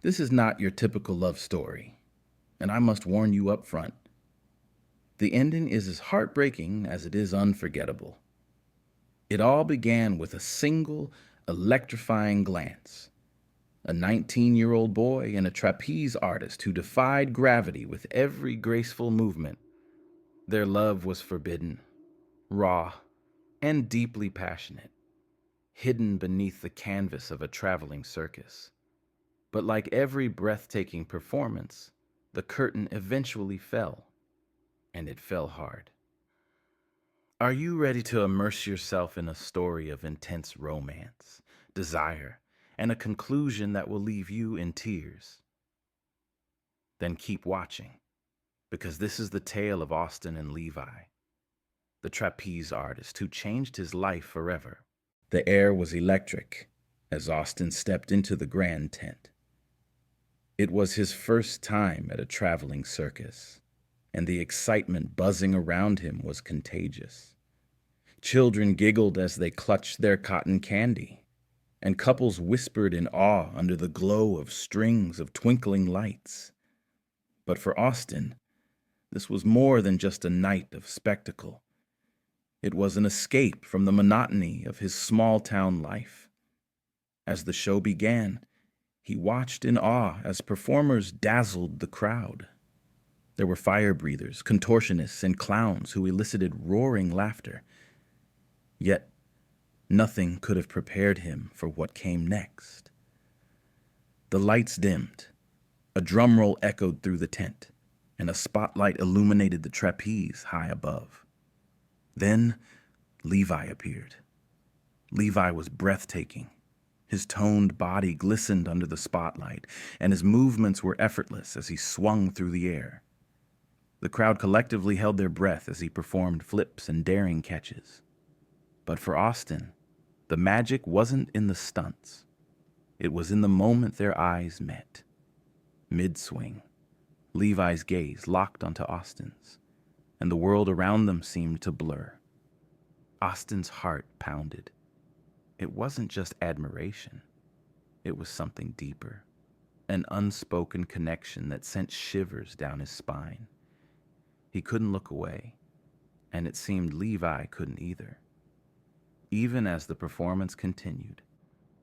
This is not your typical love story, and I must warn you up front. The ending is as heartbreaking as it is unforgettable. It all began with a single, electrifying glance. A 19-year-old boy and a trapeze artist who defied gravity with every graceful movement. Their love was forbidden, raw, and deeply passionate, hidden beneath the canvas of a traveling circus. But like every breathtaking performance, the curtain eventually fell, and it fell hard. Are you ready to immerse yourself in a story of intense romance, desire, and a conclusion that will leave you in tears? Then keep watching, because this is the tale of Austin and Levi, the trapeze artist who changed his life forever. The air was electric as Austin stepped into the grand tent. It was his first time at a traveling circus, and the excitement buzzing around him was contagious. Children giggled as they clutched their cotton candy, and couples whispered in awe under the glow of strings of twinkling lights. But for Austin, this was more than just a night of spectacle. It was an escape from the monotony of his small-town life. As the show began, he watched in awe as performers dazzled the crowd. There were fire breathers, contortionists, and clowns who elicited roaring laughter. Yet, nothing could have prepared him for what came next. The lights dimmed, a drum roll echoed through the tent, and a spotlight illuminated the trapeze high above. Then, Levi appeared. Levi was breathtaking. His toned body glistened under the spotlight, and his movements were effortless as he swung through the air. The crowd collectively held their breath as he performed flips and daring catches. But for Austin, the magic wasn't in the stunts. It was in the moment their eyes met. Mid-swing, Levi's gaze locked onto Austin's, and the world around them seemed to blur. Austin's heart pounded. It wasn't just admiration. It was something deeper, an unspoken connection that sent shivers down his spine. He couldn't look away, and it seemed Levi couldn't either. Even as the performance continued,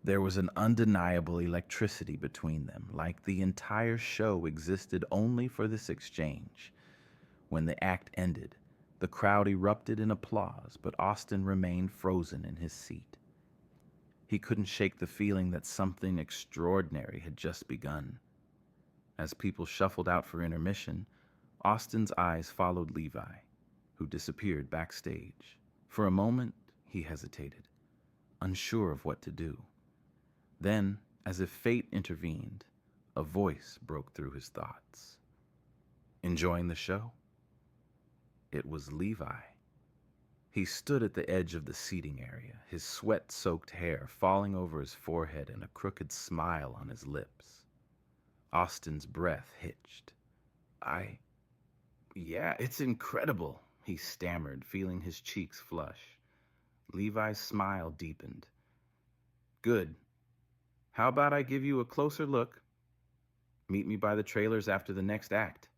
there was an undeniable electricity between them, like the entire show existed only for this exchange. When the act ended, the crowd erupted in applause, but Austin remained frozen in his seat. He couldn't shake the feeling that something extraordinary had just begun. As people shuffled out for intermission, Austin's eyes followed Levi, who disappeared backstage. For a moment, he hesitated, unsure of what to do. Then, as if fate intervened, a voice broke through his thoughts. Enjoying the show? It was Levi. He stood at the edge of the seating area, his sweat-soaked hair falling over his forehead and a crooked smile on his lips. Austin's breath hitched. Yeah, it's incredible, he stammered, feeling his cheeks flush. Levi's smile deepened. Good. How about I give you a closer look? Meet me by the trailers after the next act.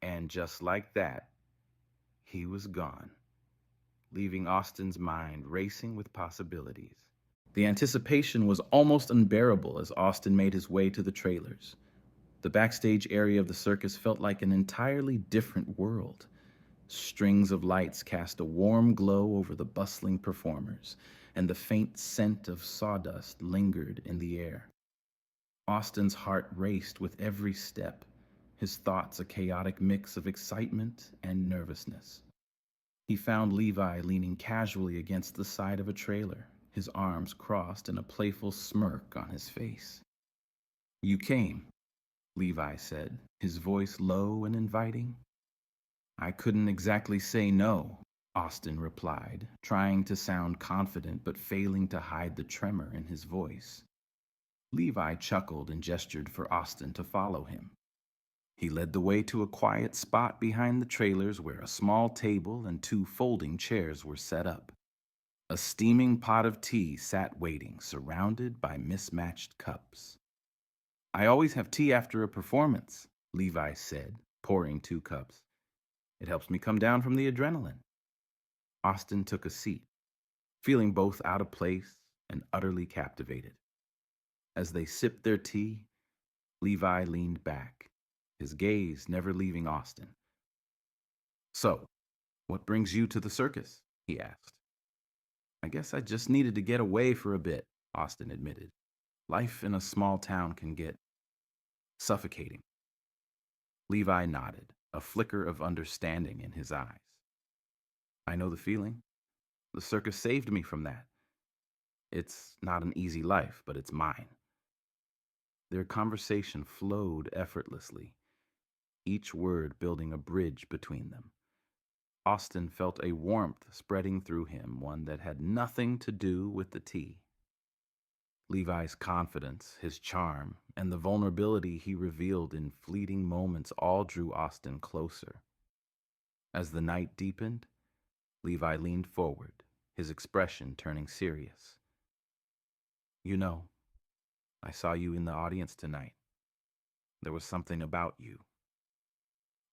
And just like that, he was gone, leaving Austin's mind racing with possibilities. The anticipation was almost unbearable as Austin made his way to the trailers. The backstage area of the circus felt like an entirely different world. Strings of lights cast a warm glow over the bustling performers, and the faint scent of sawdust lingered in the air. Austin's heart raced with every step, his thoughts a chaotic mix of excitement and nervousness. He found Levi leaning casually against the side of a trailer, his arms crossed and a playful smirk on his face. "You came," Levi said, his voice low and inviting. "I couldn't exactly say no," Austin replied, trying to sound confident but failing to hide the tremor in his voice. Levi chuckled and gestured for Austin to follow him. He led the way to a quiet spot behind the trailers where a small table and 2 folding chairs were set up. A steaming pot of tea sat waiting, surrounded by mismatched cups. I always have tea after a performance, Levi said, pouring 2 cups. It helps me come down from the adrenaline. Austin took a seat, feeling both out of place and utterly captivated. As they sipped their tea, Levi leaned back, his gaze never leaving Austin. So, what brings you to the circus? He asked. I guess I just needed to get away for a bit, Austin admitted. Life in a small town can get suffocating. Levi nodded, a flicker of understanding in his eyes. I know the feeling. The circus saved me from that. It's not an easy life, but it's mine. Their conversation flowed effortlessly, each word building a bridge between them. Austin felt a warmth spreading through him, one that had nothing to do with the tea. Levi's confidence, his charm, and the vulnerability he revealed in fleeting moments all drew Austin closer. As the night deepened, Levi leaned forward, his expression turning serious. You know, I saw you in the audience tonight. There was something about you,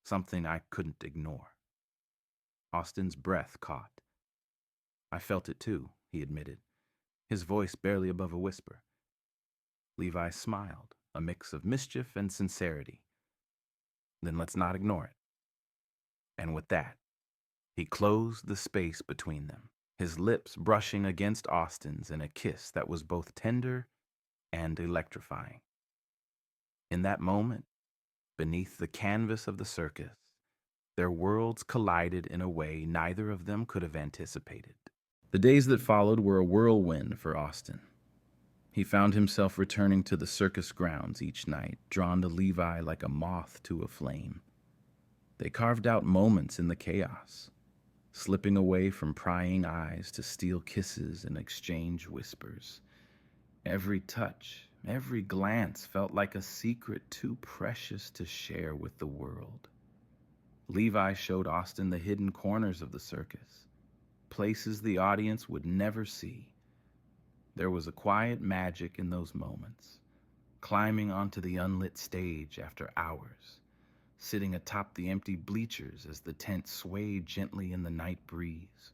something I couldn't ignore. Austin's breath caught. I felt it too, he admitted, his voice barely above a whisper. Levi smiled, a mix of mischief and sincerity. Then let's not ignore it. And with that, he closed the space between them, his lips brushing against Austin's in a kiss that was both tender and electrifying. In that moment, beneath the canvas of the circus, their worlds collided in a way neither of them could have anticipated. The days that followed were a whirlwind for Austin. He found himself returning to the circus grounds each night, drawn to Levi like a moth to a flame. They carved out moments in the chaos, slipping away from prying eyes to steal kisses and exchange whispers. Every touch, every glance felt like a secret too precious to share with the world. Levi showed Austin the hidden corners of the circus, places the audience would never see. There was a quiet magic in those moments, climbing onto the unlit stage after hours, sitting atop the empty bleachers as the tent swayed gently in the night breeze,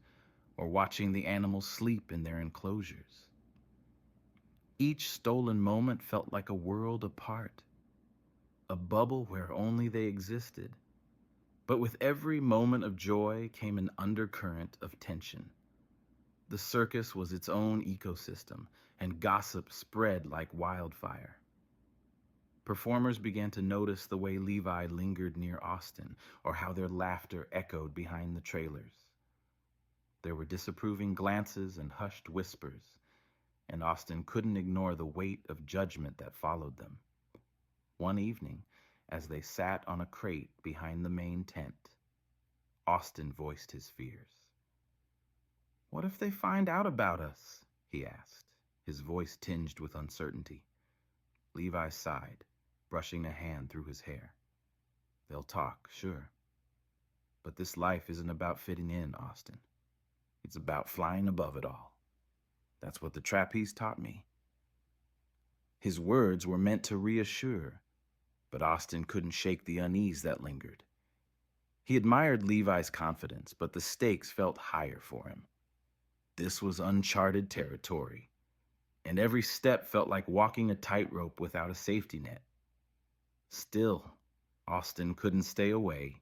or watching the animals sleep in their enclosures. Each stolen moment felt like a world apart, a bubble where only they existed. But with every moment of joy came an undercurrent of tension. The circus was its own ecosystem, and gossip spread like wildfire. Performers began to notice the way Levi lingered near Austin, or how their laughter echoed behind the trailers. There were disapproving glances and hushed whispers, and Austin couldn't ignore the weight of judgment that followed them. One evening, as they sat on a crate behind the main tent, Austin voiced his fears. What if they find out about us? He asked, his voice tinged with uncertainty. Levi sighed, brushing a hand through his hair. They'll talk, sure. But this life isn't about fitting in, Austin. It's about flying above it all. That's what the trapeze taught me. His words were meant to reassure, but Austin couldn't shake the unease that lingered. He admired Levi's confidence, but the stakes felt higher for him. This was uncharted territory, and every step felt like walking a tightrope without a safety net. Still, Austin couldn't stay away.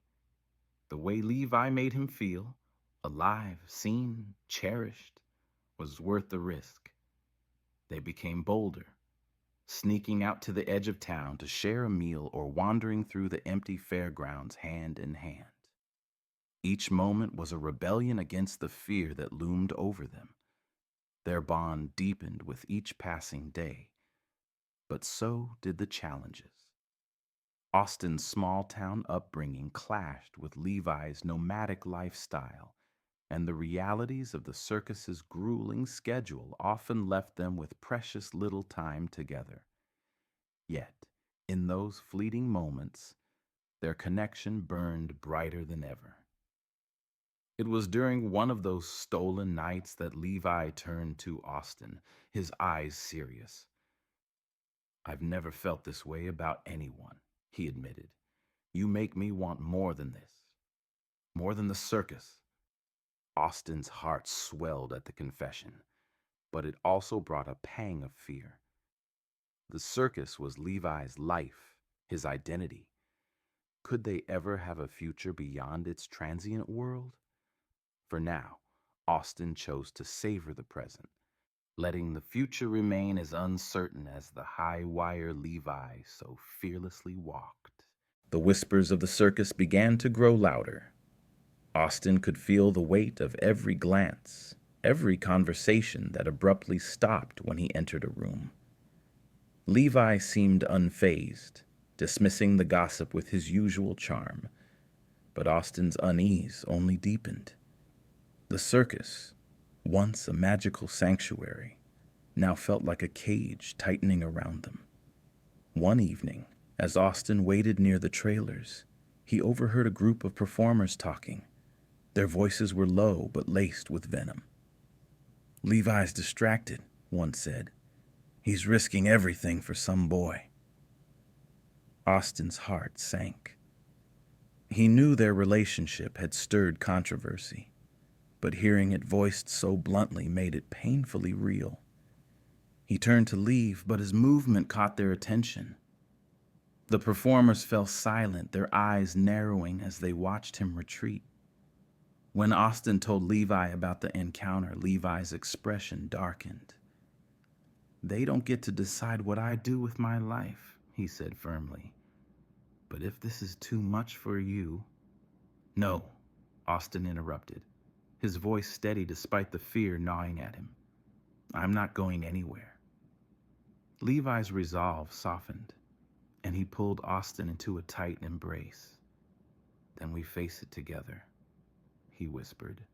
The way Levi made him feel, alive, seen, cherished, was worth the risk. They became bolder, sneaking out to the edge of town to share a meal or wandering through the empty fairgrounds hand in hand. Each moment was a rebellion against the fear that loomed over them. Their bond deepened with each passing day, but so did the challenges. Austin's small-town upbringing clashed with Levi's nomadic lifestyle, and the realities of the circus's grueling schedule often left them with precious little time together. Yet, in those fleeting moments, their connection burned brighter than ever. It was during one of those stolen nights that Levi turned to Austin, his eyes serious. "I've never felt this way about anyone," he admitted. "You make me want more than this. More than the circus." Austin's heart swelled at the confession, but it also brought a pang of fear. The circus was Levi's life, his identity. Could they ever have a future beyond its transient world? For now, Austin chose to savor the present, letting the future remain as uncertain as the high wire Levi so fearlessly walked. The whispers of the circus began to grow louder. Austin could feel the weight of every glance, every conversation that abruptly stopped when he entered a room. Levi seemed unfazed, dismissing the gossip with his usual charm, but Austin's unease only deepened. The circus, once a magical sanctuary, now felt like a cage tightening around them. One evening, as Austin waited near the trailers, he overheard a group of performers talking. Their voices were low but laced with venom. "Levi's distracted," one said. "He's risking everything for some boy." Austin's heart sank. He knew their relationship had stirred controversy, but hearing it voiced so bluntly made it painfully real. He turned to leave, but his movement caught their attention. The performers fell silent, their eyes narrowing as they watched him retreat. When Austin told Levi about the encounter, Levi's expression darkened. "They don't get to decide what I do with my life," he said firmly. "But if this is too much for you—" "No," Austin interrupted, his voice steady despite the fear gnawing at him. "I'm not going anywhere." Levi's resolve softened, and he pulled Austin into a tight embrace. "Then we face it together," he whispered.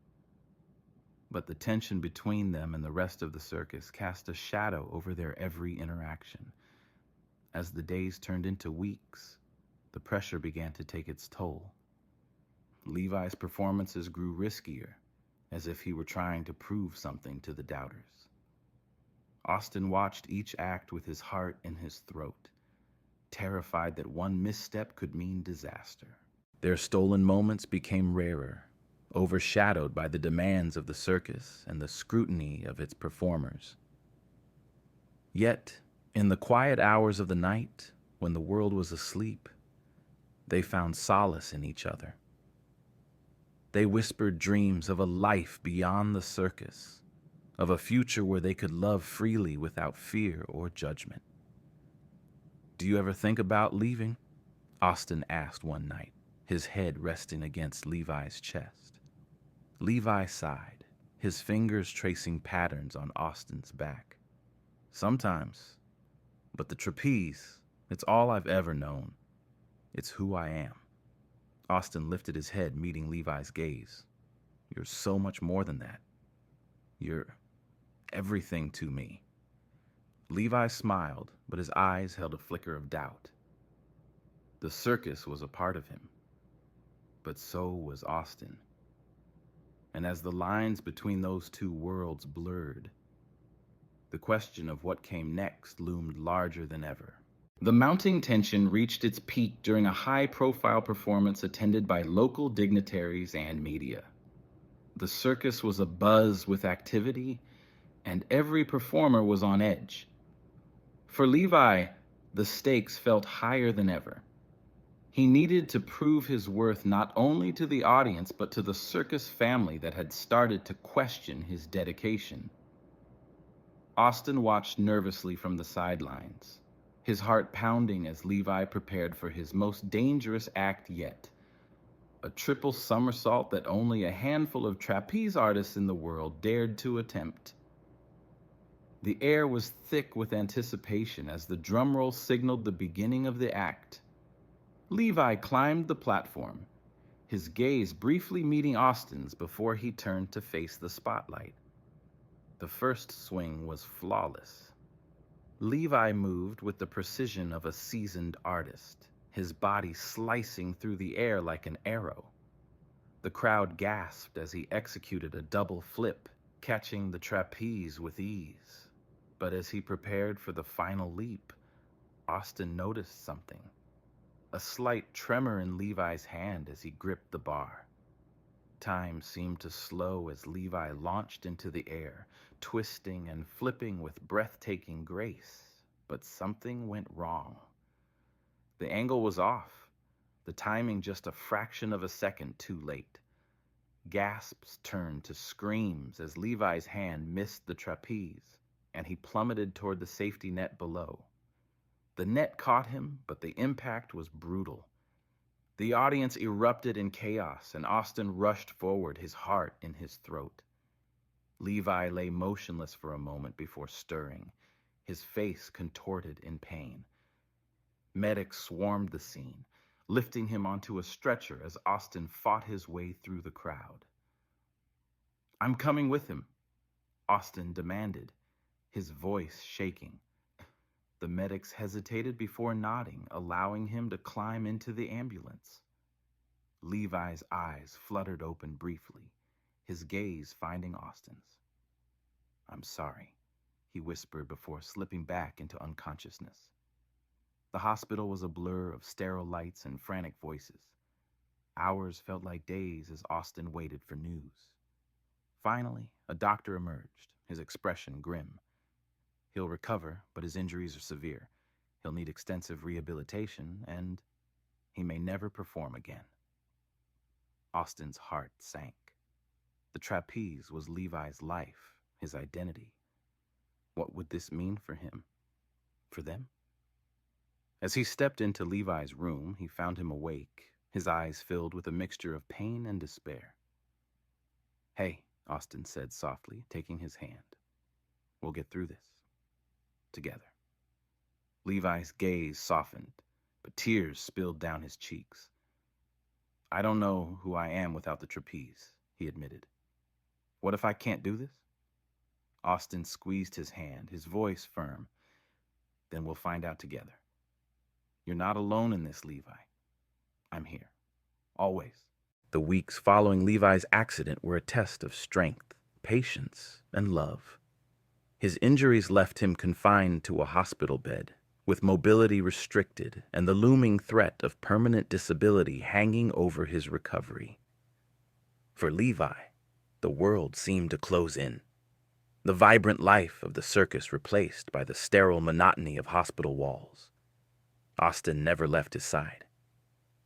But the tension between them and the rest of the circus cast a shadow over their every interaction. As the days turned into weeks, the pressure began to take its toll. Levi's performances grew riskier, as if he were trying to prove something to the doubters. Austin watched each act with his heart in his throat, terrified that one misstep could mean disaster. Their stolen moments became rarer, overshadowed by the demands of the circus and the scrutiny of its performers. Yet, in the quiet hours of the night, when the world was asleep, they found solace in each other. They whispered dreams of a life beyond the circus, of a future where they could love freely without fear or judgment. "Do you ever think about leaving?" Austin asked one night, his head resting against Levi's chest. Levi sighed, his fingers tracing patterns on Austin's back. "Sometimes, but the trapeze, it's all I've ever known. It's who I am." Austin lifted his head, meeting Levi's gaze. "You're so much more than that. You're everything to me." Levi smiled, but his eyes held a flicker of doubt. The circus was a part of him, but so was Austin. And as the lines between those two worlds blurred, the question of what came next loomed larger than ever. The mounting tension reached its peak during a high-profile performance attended by local dignitaries and media. The circus was abuzz with activity, and every performer was on edge. For Levi, the stakes felt higher than ever. He needed to prove his worth not only to the audience, but to the circus family that had started to question his dedication. Austin watched nervously from the sidelines, his heart pounding as Levi prepared for his most dangerous act yet, a triple somersault that only a handful of trapeze artists in the world dared to attempt. The air was thick with anticipation as the drum roll signaled the beginning of the act. Levi climbed the platform, his gaze briefly meeting Austin's before he turned to face the spotlight. The first swing was flawless. Levi moved with the precision of a seasoned artist, his body slicing through the air like an arrow. The crowd gasped as he executed a double flip, catching the trapeze with ease. But as he prepared for the final leap, Austin noticed something. A slight tremor in Levi's hand as he gripped the bar. Time seemed to slow as Levi launched into the air, twisting and flipping with breathtaking grace. But something went wrong. The angle was off, the timing just a fraction of a second too late. Gasps turned to screams as Levi's hand missed the trapeze, and he plummeted toward the safety net below. The net caught him, but the impact was brutal. The audience erupted in chaos, and Austin rushed forward, his heart in his throat. Levi lay motionless for a moment before stirring, his face contorted in pain. Medics swarmed the scene, lifting him onto a stretcher as Austin fought his way through the crowd. "I'm coming with him," Austin demanded, his voice shaking. The medics hesitated before nodding, allowing him to climb into the ambulance. Levi's eyes fluttered open briefly, his gaze finding Austin's. "I'm sorry," he whispered before slipping back into unconsciousness. The hospital was a blur of sterile lights and frantic voices. Hours felt like days as Austin waited for news. Finally, a doctor emerged, his expression grim. "He'll recover, but his injuries are severe. He'll need extensive rehabilitation, and he may never perform again." Austin's heart sank. The trapeze was Levi's life, his identity. What would this mean for him? For them? As he stepped into Levi's room, he found him awake, his eyes filled with a mixture of pain and despair. "Hey," Austin said softly, taking his hand. "We'll get through this. Together." Levi's gaze softened, but tears spilled down his cheeks. "I don't know who I am without the trapeze," he admitted. "What if I can't do this?" Austin squeezed his hand, his voice firm. "Then we'll find out together. You're not alone in this, Levi. I'm here. Always." The weeks following Levi's accident were a test of strength, patience, and love. His injuries left him confined to a hospital bed, with mobility restricted and the looming threat of permanent disability hanging over his recovery. For Levi, the world seemed to close in. The vibrant life of the circus replaced by the sterile monotony of hospital walls. Austin never left his side.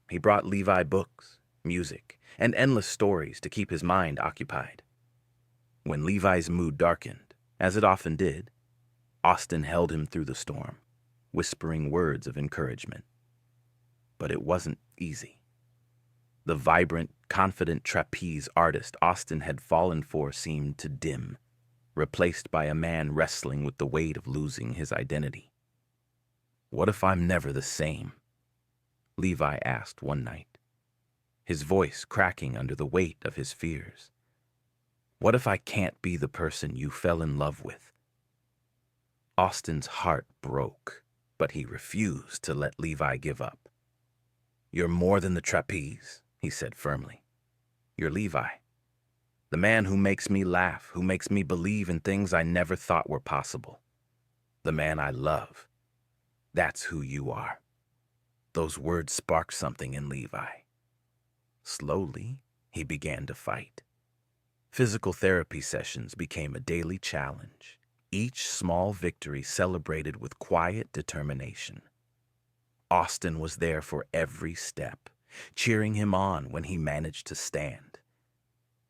He brought Levi books, music, and endless stories to keep his mind occupied. When Levi's mood darkened, as it often did, Austin held him through the storm, whispering words of encouragement. But it wasn't easy. The vibrant, confident trapeze artist Austin had fallen for seemed to dim, replaced by a man wrestling with the weight of losing his identity. "What if I'm never the same?" Levi asked one night, his voice cracking under the weight of his fears. "What if I can't be the person you fell in love with?" Austin's heart broke, but he refused to let Levi give up. "You're more than the trapeze," he said firmly. "You're Levi, the man who makes me laugh, who makes me believe in things I never thought were possible. The man I love. That's who you are." Those words sparked something in Levi. Slowly, he began to fight. Physical therapy sessions became a daily challenge, each small victory celebrated with quiet determination. Austin was there for every step, cheering him on when he managed to stand,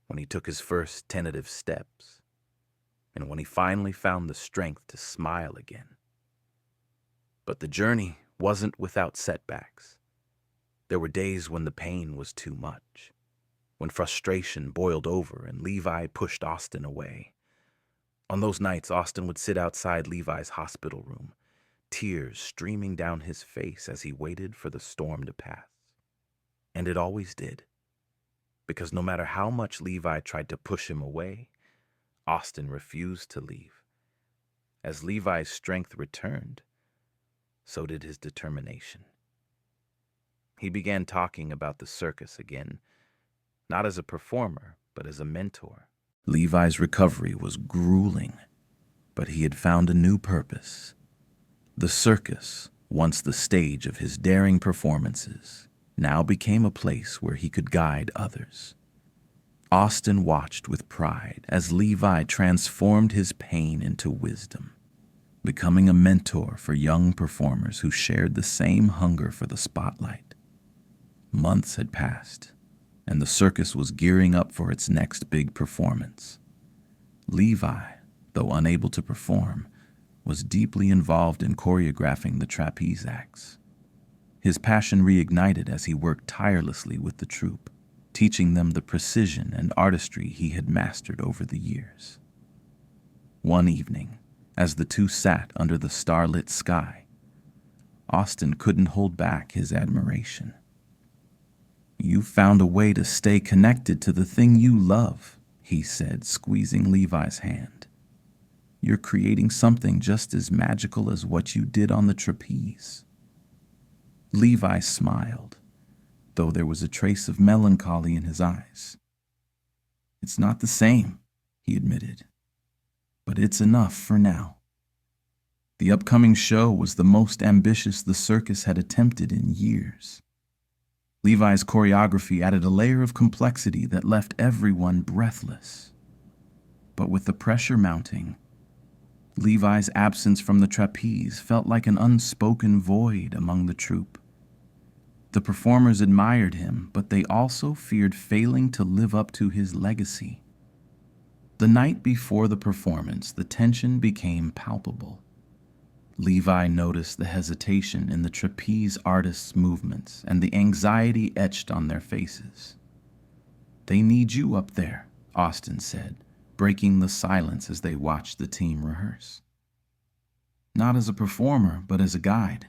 when he took his first tentative steps, and when he finally found the strength to smile again. But the journey wasn't without setbacks. There were days when the pain was too much, when frustration boiled over and Levi pushed Austin away. On those nights, Austin would sit outside Levi's hospital room, tears streaming down his face as he waited for the storm to pass. And it always did, because no matter how much Levi tried to push him away, Austin refused to leave. As Levi's strength returned, so did his determination. He began talking about the circus again, not as a performer, but as a mentor. Levi's recovery was grueling, but he had found a new purpose. The circus once the stage of his daring performances, now became a place where he could guide others. Austin watched with pride as Levi transformed his pain into wisdom, becoming a mentor for young performers who shared the same hunger for the spotlight. Months had passed, and the circus was gearing up for its next big performance. Levi, though unable to perform, was deeply involved in choreographing the trapeze acts. His passion reignited as he worked tirelessly with the troupe, teaching them the precision and artistry he had mastered over the years. One evening, as the two sat under the starlit sky, Austin couldn't hold back his admiration. "You found a way to stay connected to the thing you love," he said, squeezing Levi's hand. "You're creating something just as magical as what you did on the trapeze." Levi smiled, though there was a trace of melancholy in his eyes. "It's not the same," he admitted, "but it's enough for now." The upcoming show was the most ambitious the circus had attempted in years. Levi's choreography added a layer of complexity that left everyone breathless. But with the pressure mounting, Levi's absence from the trapeze felt like an unspoken void among the troupe. The performers admired him, but they also feared failing to live up to his legacy. The night before the performance, the tension became palpable. Levi noticed the hesitation in the trapeze artists' movements and the anxiety etched on their faces. "They need you up there," Austin said, breaking the silence as they watched the team rehearse. "Not as a performer, but as a guide."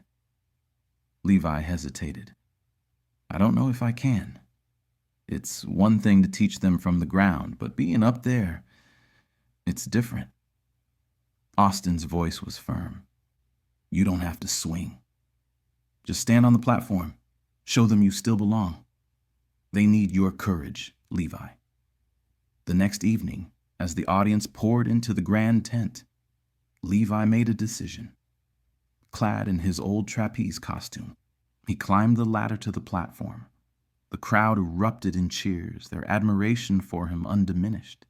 Levi hesitated. "I don't know if I can. It's one thing to teach them from the ground, but being up there, it's different." Austin's voice was firm. "You don't have to swing. Just stand on the platform. Show them you still belong. They need your courage, Levi." The next evening, as the audience poured into the grand tent, Levi made a decision. Clad in his old trapeze costume, he climbed the ladder to the platform. The crowd erupted in cheers, their admiration for him undiminished.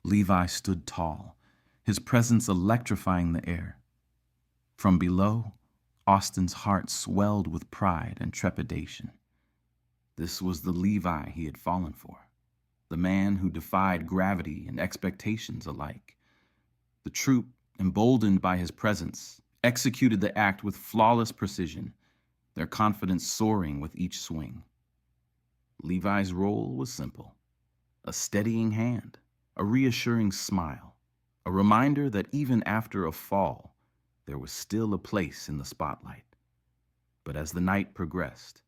Levi stood tall, his presence electrifying the air. From below, Austin's heart swelled with pride and trepidation. This was the Levi he had fallen for, the man who defied gravity and expectations alike. The troupe, emboldened by his presence, executed the act with flawless precision, their confidence soaring with each swing. Levi's role was simple: a steadying hand, a reassuring smile, a reminder that even after a fall, there was still a place in the spotlight. But as the night progressed,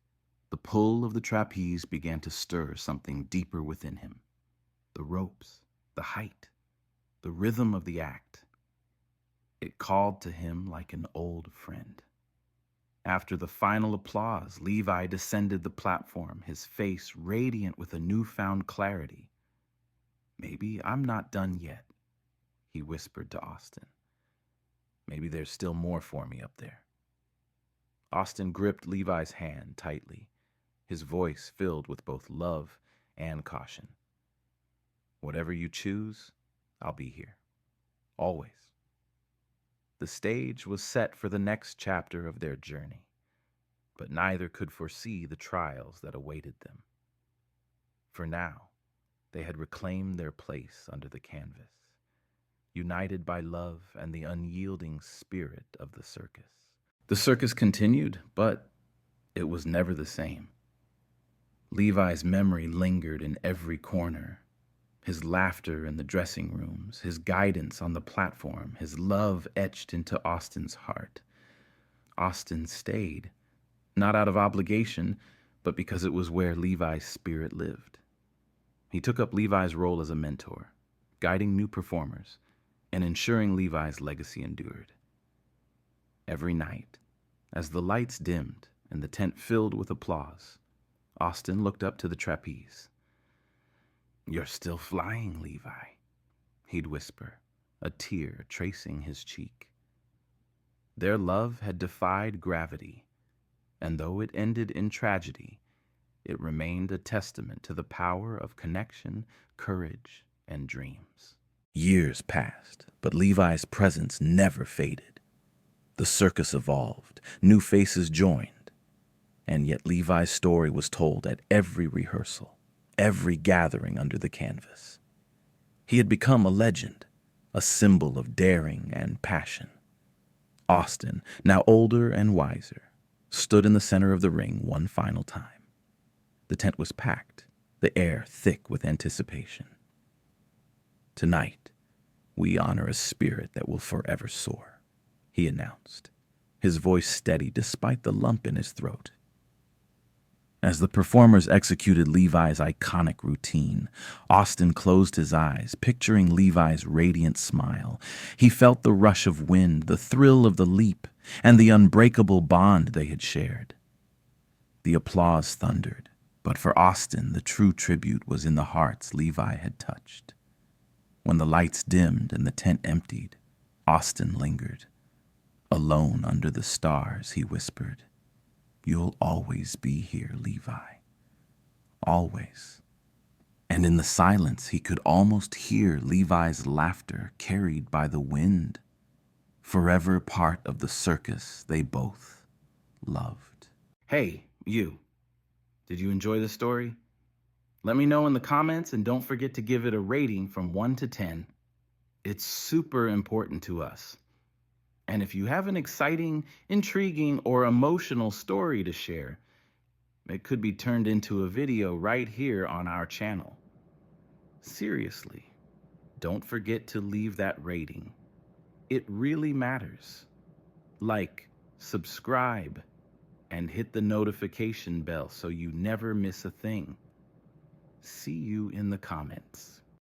the pull of the trapeze began to stir something deeper within him. The ropes, the height, the rhythm of the act. It called to him like an old friend. After the final applause, Levi descended the platform, his face radiant with a newfound clarity. "Maybe I'm not done yet," he whispered to Austin. "Maybe there's still more for me up there." Austin gripped Levi's hand tightly, his voice filled with both love and caution. "Whatever you choose, I'll be here. Always." The stage was set for the next chapter of their journey, but neither could foresee the trials that awaited them. For now, they had reclaimed their place under the canvas, united by love and the unyielding spirit of the circus. The circus continued, but it was never the same. Levi's memory lingered in every corner. His laughter in the dressing rooms, his guidance on the platform, his love etched into Austin's heart. Austin stayed, not out of obligation, but because it was where Levi's spirit lived. He took up Levi's role as a mentor, guiding new performers and ensuring Levi's legacy endured. Every night, as the lights dimmed and the tent filled with applause, Austin looked up to the trapeze. "You're still flying, Levi," he'd whisper, a tear tracing his cheek. Their love had defied gravity, and though it ended in tragedy, it remained a testament to the power of connection, courage, and dreams. Years passed, but Levi's presence never faded. The circus evolved, new faces joined, and yet Levi's story was told at every rehearsal, every gathering under the canvas. He had become a legend, a symbol of daring and passion. Austin, now older and wiser, stood in the center of the ring one final time. The tent was packed, the air thick with anticipation. "Tonight, we honor a spirit that will forever soar," he announced, his voice steady despite the lump in his throat. As the performers executed Levi's iconic routine, Austin closed his eyes, picturing Levi's radiant smile. He felt the rush of wind, the thrill of the leap, and the unbreakable bond they had shared. The applause thundered, but for Austin, the true tribute was in the hearts Levi had touched. When the lights dimmed and the tent emptied, Austin lingered. Alone under the stars, he whispered, "You'll always be here, Levi. Always." And in the silence, he could almost hear Levi's laughter carried by the wind. Forever part of the circus they both loved. Hey, you. Did you enjoy the story? Let me know in the comments, and don't forget to give it a rating from 1 to 10. It's super important to us. And if you have an exciting, intriguing, or emotional story to share, it could be turned into a video right here on our channel. Seriously, don't forget to leave that rating. It really matters. Like, subscribe, and hit the notification bell so you never miss a thing. See you in the comments.